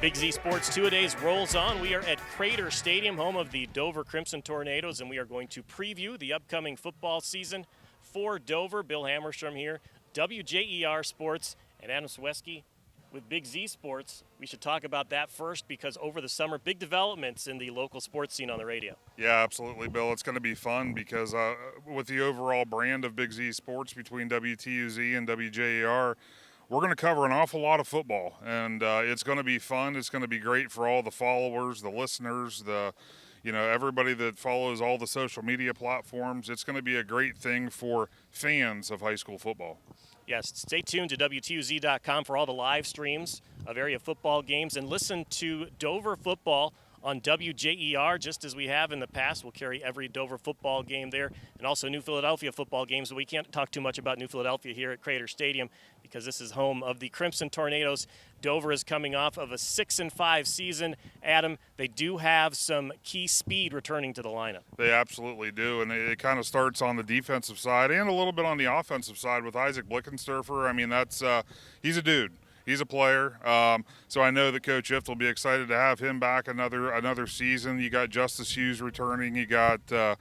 Big Z Sports Two-A-Days rolls on. We are at Crater Stadium, home of the Dover Crimson Tornadoes, and we are going to preview the upcoming football season for Dover. Bill Hammerstrom here, WJER Sports, and Adam Ciereszewski with Big Z Sports. We should talk about that first because over the summer, big developments in the local sports scene on the radio. Yeah, absolutely, Bill. It's going to be fun because with the overall brand of Big Z Sports between WTUZ and WJER, we're going to cover an awful lot of football, and it's going to be fun. It's going to be great for all the followers, the listeners, everybody that follows all the social media platforms. It's going to be a great thing for fans of high school football. Yes, stay tuned to WTUZ.com for all the live streams of area football games, and listen to Dover football on WJER, just as we have in the past. We'll carry every Dover football game there, and also New Philadelphia football games. But we can't talk too much about New Philadelphia here at Crater Stadium because this is home of the Crimson Tornadoes. Dover is coming off of a 6-5 season. Adam, they do have some key speed returning to the lineup. They absolutely do, and it kind of starts on the defensive side and a little bit on the offensive side with Isaac Blickensderfer. I mean, he's a dude. He's a player, so I know that Coach Ifft will be excited to have him back another season. You got Justice Hughes returning. You got the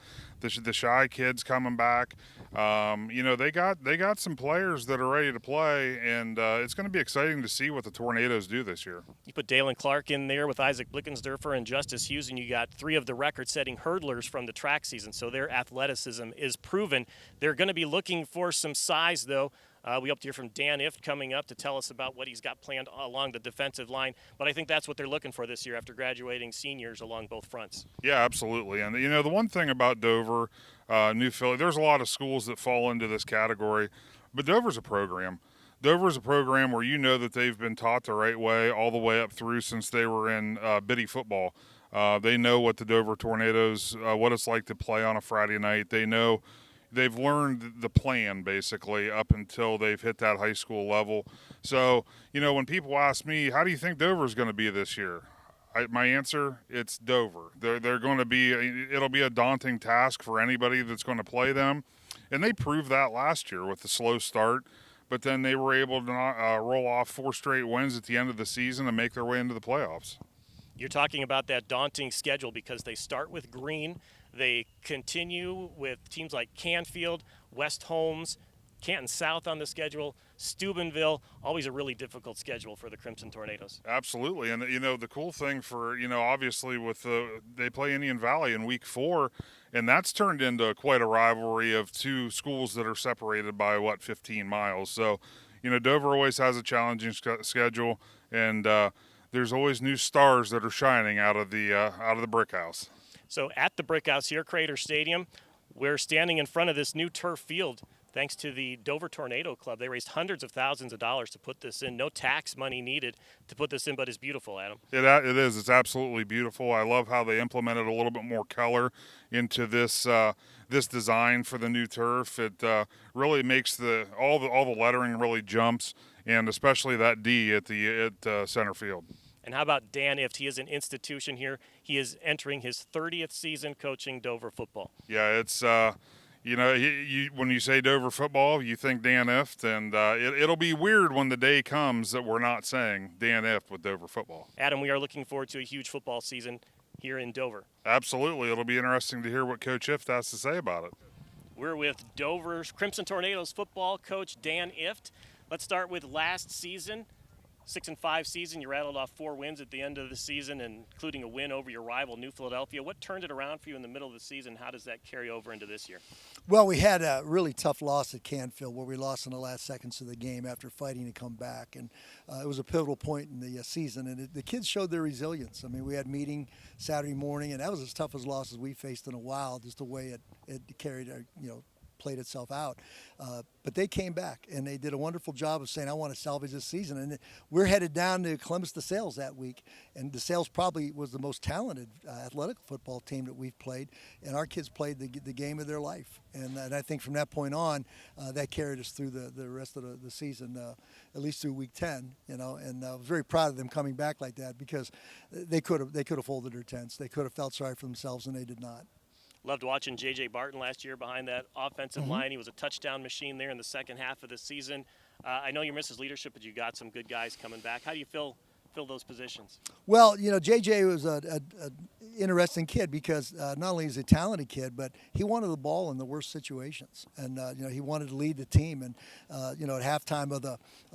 Shy kids coming back. They got some players that are ready to play, and it's going to be exciting to see what the Tornadoes do this year. You put Dalen Clark in there with Isaac Blickensderfer and Justice Hughes, and you got three of the record-setting hurdlers from the track season, so their athleticism is proven. They're going to be looking for some size, though. We hope to hear from Dan Ifft coming up to tell us about what he's got planned along the defensive line. But I think that's what they're looking for this year after graduating seniors along both fronts. Yeah, absolutely. And, the one thing about Dover, New Philly, there's a lot of schools that fall into this category, but Dover's a program. Dover's a program where that they've been taught the right way all the way up through since they were in Biddy football. They know what the Dover Tornadoes, what it's like to play on a Friday night. They've learned the plan, basically, up until they've hit that high school level. So, when people ask me, how do you think Dover's going to be this year? My answer, it's Dover. They're going to be, it'll be a daunting task for anybody that's going to play them. And they proved that last year with the slow start. But then they were able to roll off 4 straight wins at the end of the season and make their way into the playoffs. You're talking about that daunting schedule because they start with Green. They continue with teams like Canfield, West Holmes, Canton South on the schedule, Steubenville, always a really difficult schedule for the Crimson Tornadoes. Absolutely. And, the cool thing for, obviously they play Indian Valley in week 4, and that's turned into quite a rivalry of two schools that are separated by, 15 miles. So, Dover always has a challenging schedule, and there's always new stars that are shining out of the brick house. So at the Brick House here, Crater Stadium, we're standing in front of this new turf field thanks to the Dover Tornado Club. They raised hundreds of thousands of dollars to put this in. No tax money needed to put this in, but it's beautiful, Adam. It is. It's absolutely beautiful. I love how they implemented a little bit more color into this design for the new turf. It really makes all the lettering really jumps, and especially that D at center field. And how about Dan Ifft? He is an institution here. He is entering his 30th season coaching Dover football. Yeah, it's when you say Dover football, you think Dan Ifft, and it'll be weird when the day comes that we're not saying Dan Ifft with Dover football. Adam, we are looking forward to a huge football season here in Dover. Absolutely. It'll be interesting to hear what Coach Ifft has to say about it. We're with Dover's Crimson Tornadoes football coach Dan Ifft. Let's start with last season. 6-5 season, you rattled off 4 wins at the end of the season, including a win over your rival, New Philadelphia. What turned it around for you in the middle of the season? How does that carry over into this year? Well, we had a really tough loss at Canfield where we lost in the last seconds of the game after fighting to come back. And it was a pivotal point in the season, and the kids showed their resilience. I mean, we had meeting Saturday morning, and that was as tough as losses we faced in a while, just the way it carried played itself out. But they came back, and they did a wonderful job of saying, I want to salvage this season. And we're headed down to Columbus DeSales that week, and DeSales probably was the most talented athletic football team that we've played, and our kids played the game of their life. And I think from that point on, that carried us through the rest of the season, at least through week 10, and I was very proud of them coming back like that because they could have folded their tents. They could have felt sorry for themselves, and they did not. Loved watching J.J. Barton last year behind that offensive line. He was a touchdown machine there in the second half of the season. I know you miss his leadership, but you got some good guys coming back. How do you feel fill those positions? Well, JJ was a interesting kid because not only is he a talented kid, but he wanted the ball in the worst situations, and he wanted to lead the team. And at halftime of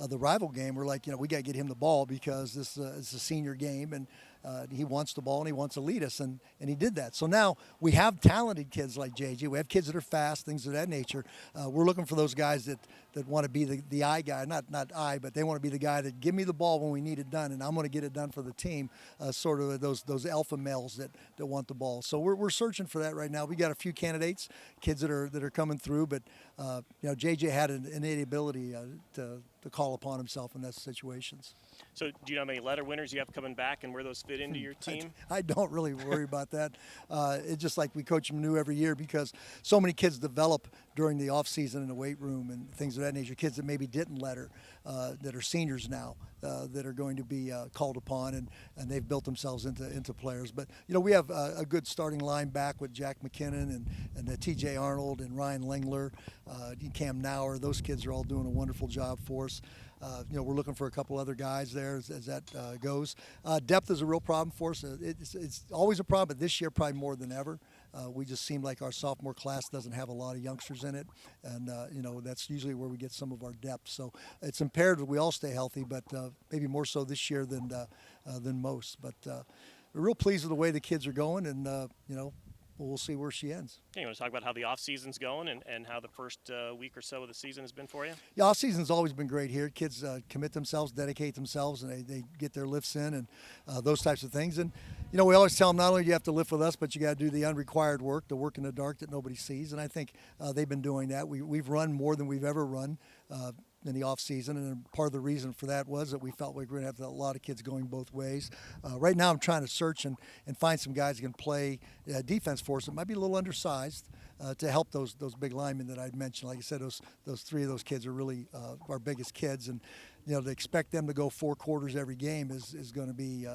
the rival game, we're like, we got to get him the ball because this is a senior game, and he wants the ball and he wants to lead us, and he did that. So now we have talented kids like JJ. We have kids that are fast, things of that nature. We're looking for those guys that want to be the I guy, not I, but they want to be the guy that give me the ball when we need it done, and I'm going to get it done for the team. Sort of those alpha males that want the ball. So we're searching for that right now. We got a few candidates, kids that are coming through, but JJ had an innate ability to call upon himself in those situations. So do you know how many letter winners you have coming back and where those fit into your team? I don't really worry about that. It's just like we coach them new every year because so many kids develop during the off season in the weight room and things of that nature. Kids that maybe didn't letter, that are seniors now, that are going to be called upon, and they've built themselves into players. But we have a good starting line back with Jack McKinnon and T.J. Arnold and Ryan Lengler, Cam Nauer. Those kids are all doing a wonderful job for us. We're looking for a couple other guys there as that goes. Depth is a real problem for us. It's always a problem, but this year probably more than ever. We just seem like our sophomore class doesn't have a lot of youngsters in it, and that's usually where we get some of our depth. So it's imperative we all stay healthy, but maybe more so this year than most. But we're real pleased with the way the kids are going, and we'll see where she ends. Yeah, you want to talk about how the off-season's going and how the first week or so of the season has been for you? Yeah, off-season's always been great here. Kids commit themselves, dedicate themselves, and they get their lifts in and those types of things. And, we always tell them not only do you have to lift with us, but you got to do the unrequired work, the work in the dark that nobody sees. And I think they've been doing that. We've run more than we've ever run in the off season, and part of the reason for that was that we felt we were going to have a lot of kids going both ways. Right now I'm trying to search and find some guys who can play defense for us that might be a little undersized to help those big linemen that I'd mentioned. Like I said, those three of those kids are really our biggest kids, and to expect them to go 4 quarters every game is going to be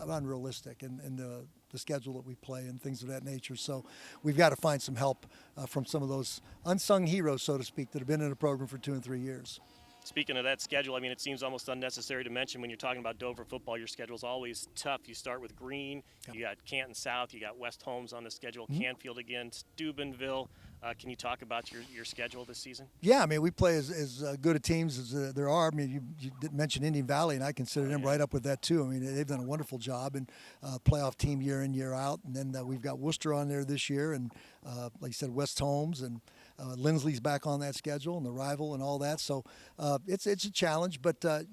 unrealistic, and the schedule that we play and things of that nature. So we've got to find some help from some of those unsung heroes, so to speak, that have been in the program for 2 and 3 years. Speaking of that schedule, it seems almost unnecessary to mention when you're talking about Dover football, your schedule's always tough. You start with Greene, you got Canton South, you got West Holmes on the schedule, Canfield again, Steubenville. Can you talk about your schedule this season? Yeah, we play as good a teams as there are. You didn't mention Indian Valley, and I consider them right up with that too. They've done a wonderful job, and playoff team year in, year out. And then we've got Worcester on there this year, and like you said, West Holmes, and Lindsley's back on that schedule, and the rival and all that. So it's a challenge, but the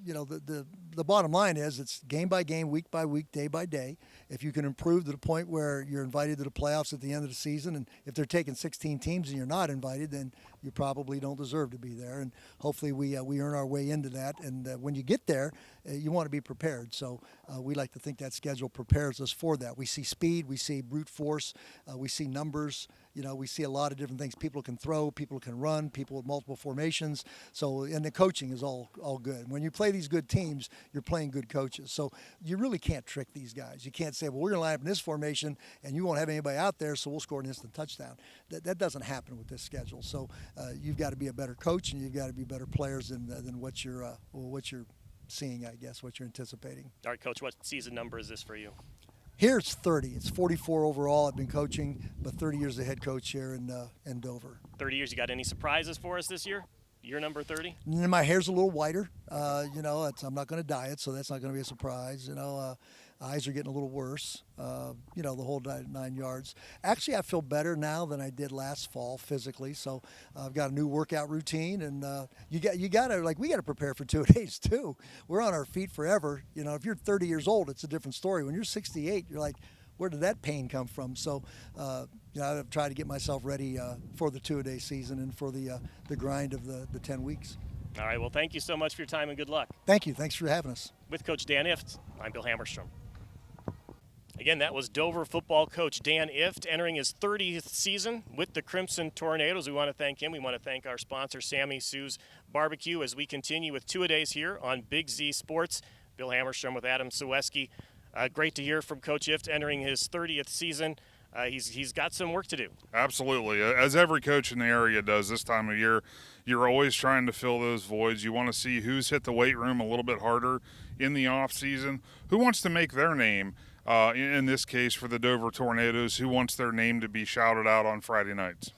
bottom line is it's game by game, week by week, day by day. If you can improve to the point where you're invited to the playoffs at the end of the season, and if they're taking 16 teams and you're not invited, then you probably don't deserve to be there. And hopefully we earn our way into that. And when you get there, you want to be prepared. So we like to think that schedule prepares us for that. We see speed, we see brute force, we see numbers. We see a lot of different things. People can throw, people can run, people with multiple formations. So, and the coaching is all good. When you play these good teams, you're playing good coaches. So you really can't trick these guys. You can't say, well, we're going to line up in this formation and you won't have anybody out there, so we'll score an instant touchdown. That doesn't happen with this schedule. So you've got to be a better coach, and you've got to be better players than what you're seeing, I guess, what you're anticipating. All right, Coach, what season number is this for you? Here it's 30. It's 44 overall. I've been coaching, but 30 years as head coach here in Dover. 30 years. You got any surprises for us this year? Year number 30? My hair's a little whiter. I'm not going to dye it, so that's not going to be a surprise. Eyes are getting a little worse. The whole 9 yards. Actually, I feel better now than I did last fall physically. So I've got a new workout routine, and we got to prepare for 2 days too. We're on our feet forever. If you're 30 years old, it's a different story. When you're 68, you're like, where did that pain come from? So, I've tried to get myself ready for the 2-a-day season and for the grind of the 10 weeks. All right. Well, thank you so much for your time and good luck. Thank you. Thanks for having us. With Coach Dan Ifft, I'm Bill Hammerstrom. Again, that was Dover football coach Dan Ifft entering his 30th season with the Crimson Tornadoes. We want to thank him. We want to thank our sponsor, Sammy Sue's Barbecue, as we continue with 2-a-days here on Big Z Sports. Bill Hammerstrom with Adam Ciereszewski. Great to hear from Coach Ifft entering his 30th season. He's got some work to do. Absolutely. As every coach in the area does this time of year, you're always trying to fill those voids. You want to see who's hit the weight room a little bit harder. in the off season? Who wants to make their name? In this case, for the Dover Tornadoes, who wants their name to be shouted out on Friday nights?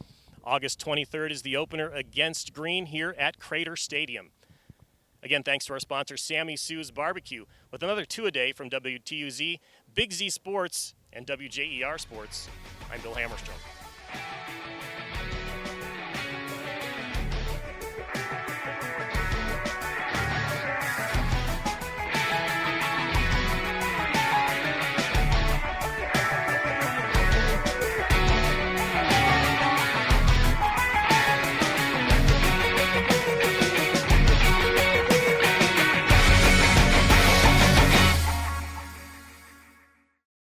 August 23rd is the opener against Green here at Crater Stadium. Again, thanks to our sponsor, Sammy Sue's Barbecue, with another two-a-day from WTUZ, Big Z Sports, and WJER Sports. I'm Bill Hammerstrom.